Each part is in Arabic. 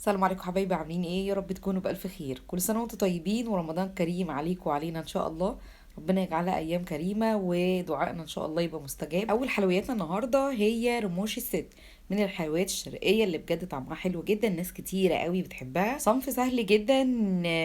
السلام عليكم حبايبي، عاملين ايه؟ يا رب تكونوا بألف خير. كل سنة وانتم طيبين ورمضان كريم عليكم وعلينا ان شاء الله. ربنا يجعلها ايام كريمة ودعائنا ان شاء الله يبقى مستجاب. اول حلوياتنا النهاردة هي رموش الست، من الحلويات الشرقية اللي بجد طعمها حلو جدا، ناس كتيرة قوي بتحبها. صنف سهل جدا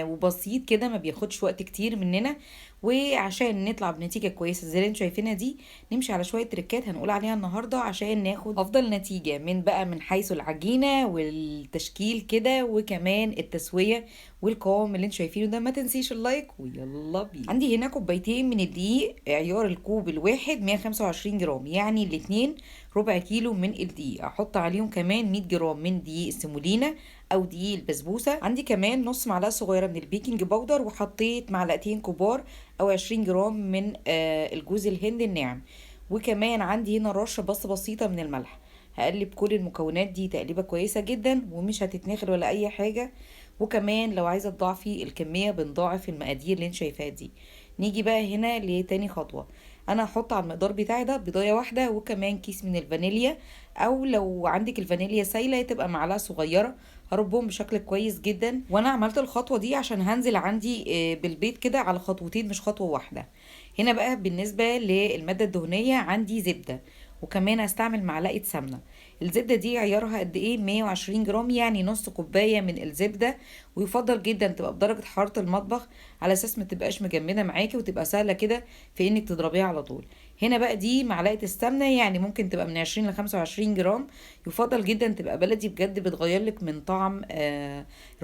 وبسيط كده، ما بياخدش وقت كتير مننا. وعشان نطلع بنتيجة كويسة زي اللي انتوا شايفينها دي، نمشي على شوية تريكات هنقول عليها النهاردة عشان ناخد افضل نتيجة من حيث العجينة والتشكيل كده، وكمان التسوية والقوام اللي انتوا شايفينه ده. ما تنسيش اللايك ويلا بينا. عندي هنا كوبايتين من الدقيق، عيار الكوب الواحد 125 جرام، يعني الاتنين ربع كيلو من الدقيق. احط عليهم كمان 100 جرام من دقيق السيمولينا او دقيق البسبوسه. عندي كمان نص معلقه صغيره من البيكنج باودر، وحطيت معلقتين كبار او 20 جرام من الجوز الهند الناعم. وكمان عندي هنا رشه بسيطه من الملح. هقلب كل المكونات دي تقليبه كويسه جدا ومش هتتنخل ولا اي حاجه. وكمان لو عايزه تضاعفي الكميه بنضاعف المقادير اللي انت شايفاها دي. نيجي بقى هنا لتاني خطوه. انا هحط على المقدار بتاعي ده بيضايه واحده وكمان كيس من الفانيليا، او لو عندك الفانيليا سايله تبقى معلقه صغيره. هربهم بشكل كويس جدا. وانا عملت الخطوه دي عشان هنزل عندي بالبيض كده على خطوتين مش خطوه واحده. هنا بقى بالنسبه للماده الدهنيه عندي زبده، وكمان هستعمل معلقه سمنه. الزبده دي عيارها قد ايه؟ 120 جرام، يعني نص كوبايه من الزبده. ويفضل جدا تبقى بدرجه حراره المطبخ على اساس ما تبقاش مجمده معاكي وتبقى سهله كده في انك تضربيها على طول. هنا بقى دي معلقه السمنه، يعني ممكن تبقى من 20 ل 25 جرام. يفضل جدا تبقى بلدي، بجد بتغير لك من طعم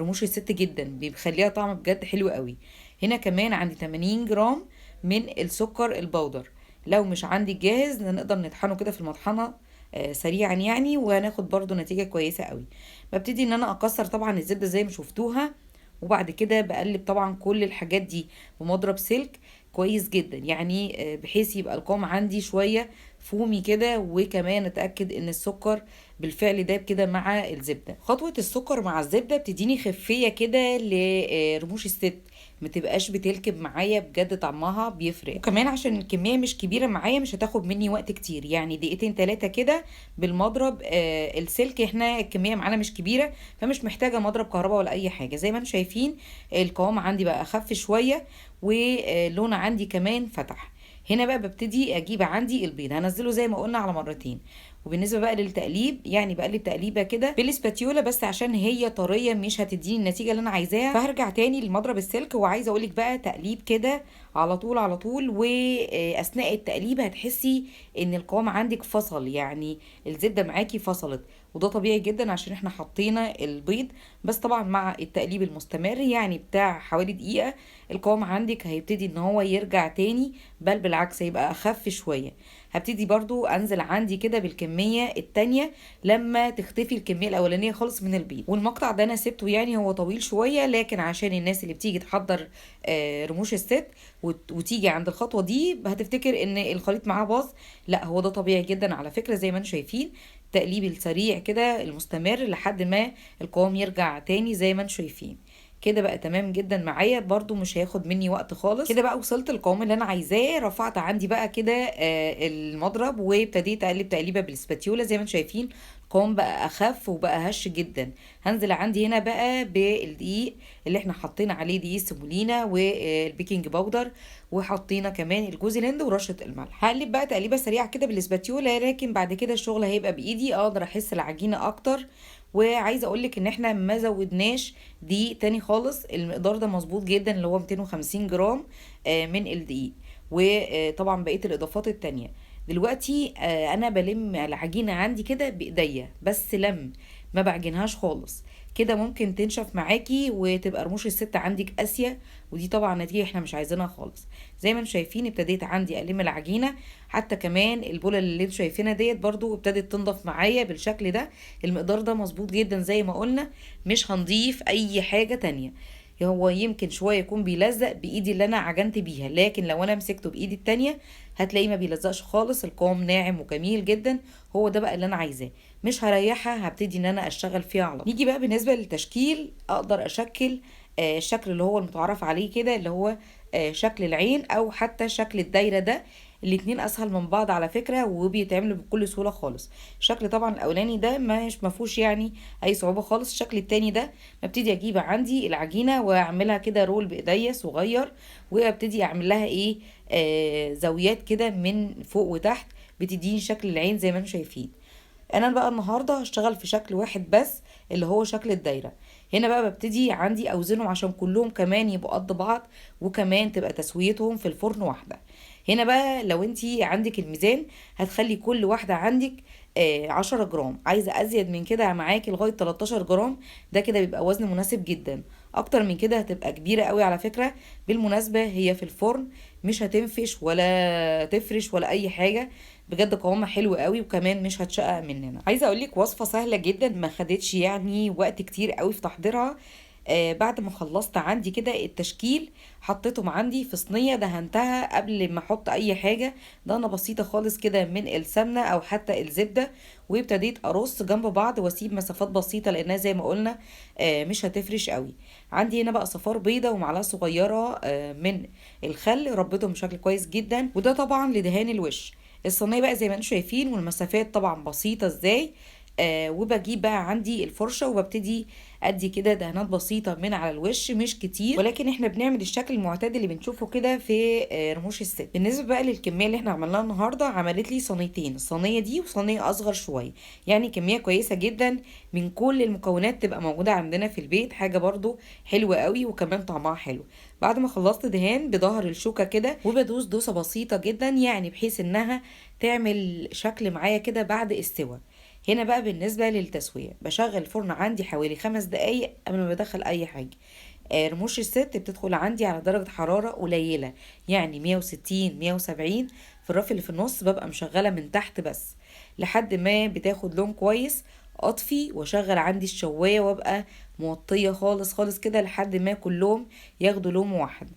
رموش الست جدا، بيخليها طعم بجد حلو قوي. هنا كمان عندي 80 جرام من السكر البودر. لو مش عندي جاهز نقدر نطحنه كده في المطحنه سريعا يعني، وهناخد برضو نتيجه كويسه قوي. ببتدي ان انا اكسر طبعا الزبده زي ما شفتوها، وبعد كده بقلب طبعا كل الحاجات دي بمضرب سلك كويس جدا، يعني بحيث يبقى القوام عندي شويه فومي كده. وكمان اتاكد ان السكر بالفعل داب كده مع الزبده. خطوه السكر مع الزبده بتديني خفيه كده لرموش الست، ما تبقاش بتلكب معايا، بجد طعمها بيفرق. وكمان عشان الكميه مش كبيره معايا مش هتاخد مني وقت كتير، يعني دقيقتين تلاتة كده بالمضرب السلك. احنا الكميه معانا مش كبيره، فمش محتاجه مضرب كهرباء ولا اي حاجه. زي ما انتم شايفين القوام عندي بقى اخف شويه، ولون عندي كمان فتح. هنا بقى ببتدي اجيب عندي البيض، هنزله زي ما قلنا على مرتين. وبالنسبه بقى للتقليب، يعني بقلب تقليبه كده بالاسباتيولا بس عشان هي طريه مش هتديني النتيجه اللي انا عايزاها، فهرجع تاني لمضرب السلك. وعايزه اقولك بقى تقليب كده على طول على طول، واثناء التقليب هتحسي ان القوام عندك فصل، يعني الزبده معاكي فصلت. وده طبيعي جدا عشان احنا حطينا البيض. بس طبعا مع التقليب المستمر يعني بتاع حوالي دقيقه، القوام عندك هيبتدي ان هو يرجع تاني، بل بالعكس هيبقى اخف شويه. هبتدي برضو انزل عندي كده بالكميه التانية لما تختفي الكميه الاولانيه خالص من البيض. والمقطع ده انا سبته، يعني هو طويل شويه، لكن عشان الناس اللي بتيجي تحضر رموش الست وتيجي عند الخطوه دي هتفتكر ان الخليط معاه باظ. لا، هو ده طبيعي جدا على فكره. زي ما انتم شايفين التقليب السريع كده المستمر لحد ما القوام يرجع تاني زي ما انتم شايفين. كده بقى تمام جدا معايا، برضو مش هياخد مني وقت خالص. كده بقى وصلت القوام اللي انا عايزاه. رفعت عندي بقى كده المضرب وابتديت اقلب تقليبه بالسباتيولا. زي ما انتم شايفين القوام بقى اخف وبقى هش جدا. هنزل عندي هنا بقى بالدقيق اللي احنا حطينا عليه دقيق سيمولينا والبيكنج باودر، وحطينا كمان الجوز الهند ورشه الملح. هقلب بقى تقليبه سريعه كده بالسباتيولا، لكن بعد كده الشغل هيبقى بايدي، اقدر احس العجينه اكتر. وعايزه اقولك ان احنا ما زودناش دقيق تاني خالص، المقدار ده مظبوط جدا اللي هو 250 جرام من الدقيق. وطبعا بقيه الاضافات التانية. دلوقتي انا بلم العجينه عندي كده بايديا بس، ما بعجنهاش خالص. كده ممكن تنشف معاكي وتبقى رموش الست عندك قاسيه، ودي طبعا نتيجه احنا مش عايزينها خالص. زي ما انتم شايفين ابتديت عندي الم العجينه، حتى كمان البوله اللي انتم شايفينها ديت برضو ابتدت تنضف معايا بالشكل ده. المقدار ده مظبوط جدا زي ما قلنا، مش هنضيف اي حاجه تانية. هو يمكن شويه يكون بيلزق بايدي اللي انا عجنت بيها، لكن لو انا مسكته بايدي التانية هتلاقيه ما بيلزقش خالص، القوام ناعم وجميل جدا. هو ده بقى اللي انا عايزاه. مش هريحها، هبتدي ان انا اشتغل فيها على طول. نيجي بقى بالنسبه للتشكيل. اقدر اشكل الشكل اللي هو المتعارف عليه كده، اللي هو شكل العين او حتى شكل الدايره ده. الاتنين اسهل من بعض على فكرة، وبيتعملوا بكل سهولة خالص. الشكل طبعا الاولاني ده مش مفهوش يعني اي صعوبة خالص. الشكل التاني ده ببتدي اجيب عندي العجينة واعملها كده رول بايديا صغير، وابتدي اعمل لها ايه، زاويات كده من فوق وتحت، بتديني شكل العين زي ما انتم شايفين. انا بقى النهارده هشتغل في شكل واحد بس، اللي هو شكل الدايره. هنا بقى ببتدي عندي اوزنهم عشان كلهم كمان يبقوا قد بعض، وكمان تبقى تسويتهم في الفرن واحده. هنا بقى لو انتي عندك الميزان هتخلي كل واحده عندك 10 جرام. عايزه ازيد من كده معاكي لغايه 13 جرام، ده كده بيبقى وزن مناسب جدا. اكتر من كده هتبقى كبيره قوي على فكره. بالمناسبه هي في الفرن مش هتنفش ولا تفرش ولا اي حاجه، بجد قوامها حلو قوي، وكمان مش هتشقق مننا. عايزه اقول لك وصفه سهله جدا، ما خدتش يعني وقت كتير قوي في تحضيرها. بعد ما خلصت عندي كده التشكيل، حطيتهم عندي في صينيه دهنتها قبل ما احط اي حاجه. دهنه بسيطه خالص كده من السمنه او حتى الزبده، وابتديت ارص جنب بعض واسيب مسافات بسيطه، لانها زي ما قلنا مش هتفرش قوي. عندي هنا بقى صفار بيضه ومعلقه صغيره من الخل، ربيتهم بشكل كويس جدا، وده طبعا لدهان الوش. الصينيه بقى زي ما انتم شايفين، والمسافات طبعا بسيطه ازاي. وبجيب بقى عندي الفرشه وببتدي ادي كده دهانات بسيطه من على الوش، مش كتير، ولكن احنا بنعمل الشكل المعتاد اللي بنشوفه كده في رموش الست. بالنسبه بقى للكميه اللي احنا عملناها النهارده، عملت لي صينيتين، الصينيه دي وصينيه اصغر شويه، يعني كميه كويسه جدا من كل المكونات تبقى موجوده عندنا في البيت. حاجه برضو حلوه قوي، وكمان طعمها حلو. بعد ما خلصت دهان بظهر الشوكه كده، وبدوس دوسه بسيطه جدا، يعني بحيث انها تعمل شكل معايا كده بعد استوى. هنا بقى بالنسبة للتسوية، بشغل الفرن عندي حوالي 5 دقايق قبل ما بدخل أي حاجة. رموش الست بتدخل عندي على درجة حرارة قليلة، يعني 160 170. في الرف اللي في النص ببقى مشغلة من تحت بس، لحد ما بتاخد لون كويس. اطفي واشغل عندي الشواية وابقى موطية خالص خالص كده لحد ما كلهم ياخدوا لون واحد.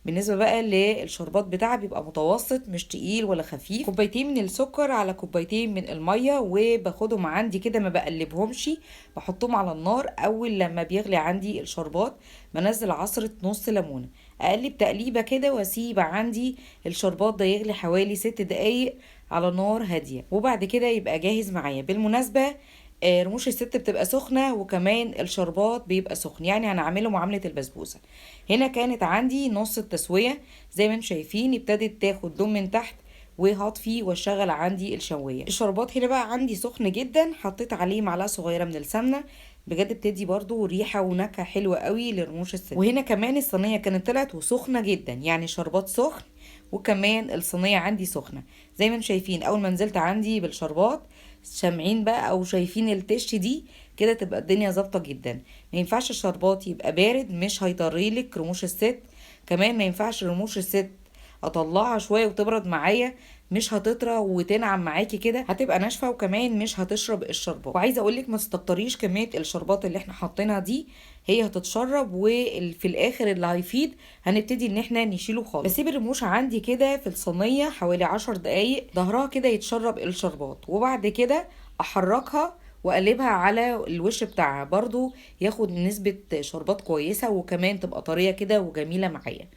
بالنسبة بقى للشربات بتاعها بيبقى متوسط، مش تقيل ولا خفيف. كوبايتين من السكر على كوبايتين من المية، وباخدهم عندي كده ما بقلبهمش، بحطهم على النار. اول لما بيغلي عندي الشربات بنزل عصرة نص ليمونة، اقلب تقليبة كده واسيب عندي الشربات ده يغلي حوالي 6 دقايق على نار هادية، وبعد كده يبقى جاهز معايا. بالمناسبة رموش الست بتبقى سخنة، وكمان الشربات بيبقى سخن، يعني هنعمله معاملة البسبوسة. هنا كانت عندي نص التسوية زي ما انتم شايفين، ابتدت تاخد لون من تحت، وهطفي واشغل عندي الشواية. الشربات هنا بقى عندي سخن جدا، حطيت عليه معلقة صغيرة من السمنة، بجد بتدي برضو ريحة ونكهة حلوة قوي لرموش الست. وهنا كمان الصينية كانت طلعت وسخنة جدا، يعني شربات سخن وكمان الصينية عندي سخنة. زي ما انتم شايفين اول ما نزلت عندي بالشربات، سامعين بقى او شايفين التش دي كده، تبقى الدنيا ظابطه جدا. ما ينفعش الشربات يبقى بارد، مش هيطريلك رموش الست. كمان ما ينفعش رموش الست اطلعها شويه وتبرد معايا، مش هتطرى وتنعم معاكي كده، هتبقى ناشفه، وكمان مش هتشرب الشربات. وعايزه اقولك ما تستكتريش كميه الشربات اللي احنا حاطينها دي، هي هتتشرب، وفي الاخر اللي هيفيض هنبتدي ان احنا نشيله خالص. بسيب الرموش عندي كده في الصينيه حوالي 10 دقايق، ظهرها كده يتشرب الشربات، وبعد كده احركها واقلبها على الوش بتاعها برضو ياخد نسبة شربات كويسة، وكمان تبقى طرية كده وجميلة معايا.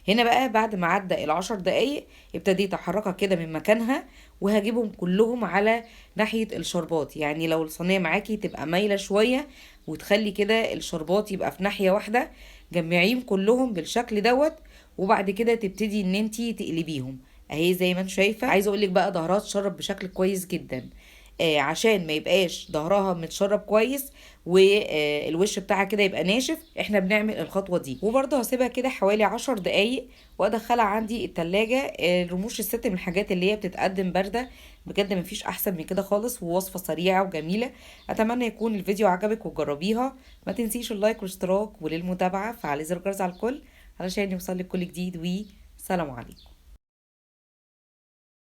هنا بقى بعد ما عدى ال10 دقايق ابتديت احركها كده من مكانها، وهجيبهم كلهم على ناحية الشربات. يعني لو الصينية معاكي تبقى مايلة شوية، وتخلي كده الشربات يبقى في ناحية واحدة، جمعيهم كلهم بالشكل دوت، وبعد كده تبتدي ان انتي تقلبيهم اهي زي ما انت شايفة. عايزة اقولك بقى ظهرها تشرب بشكل كويس جدا، عشان ما يبقاش ظهرها متشرب كويس والوش بتاعها كده يبقى ناشف، احنا بنعمل الخطوة دي. وبرضه هسيبها كده حوالي 10 دقايق وادخلها عندي التلاجة. رموش الست من الحاجات اللي هي بتتقدم باردة، بجد مفيش احسن من كده خالص، ووصفة سريعة وجميلة. اتمنى يكون الفيديو عجبك وتجربيها. ما تنسيش اللايك والاشتراك، وللمتابعة فعلي زر الجرس على الكل علشان يوصلك كل جديد. وسلام عليكم.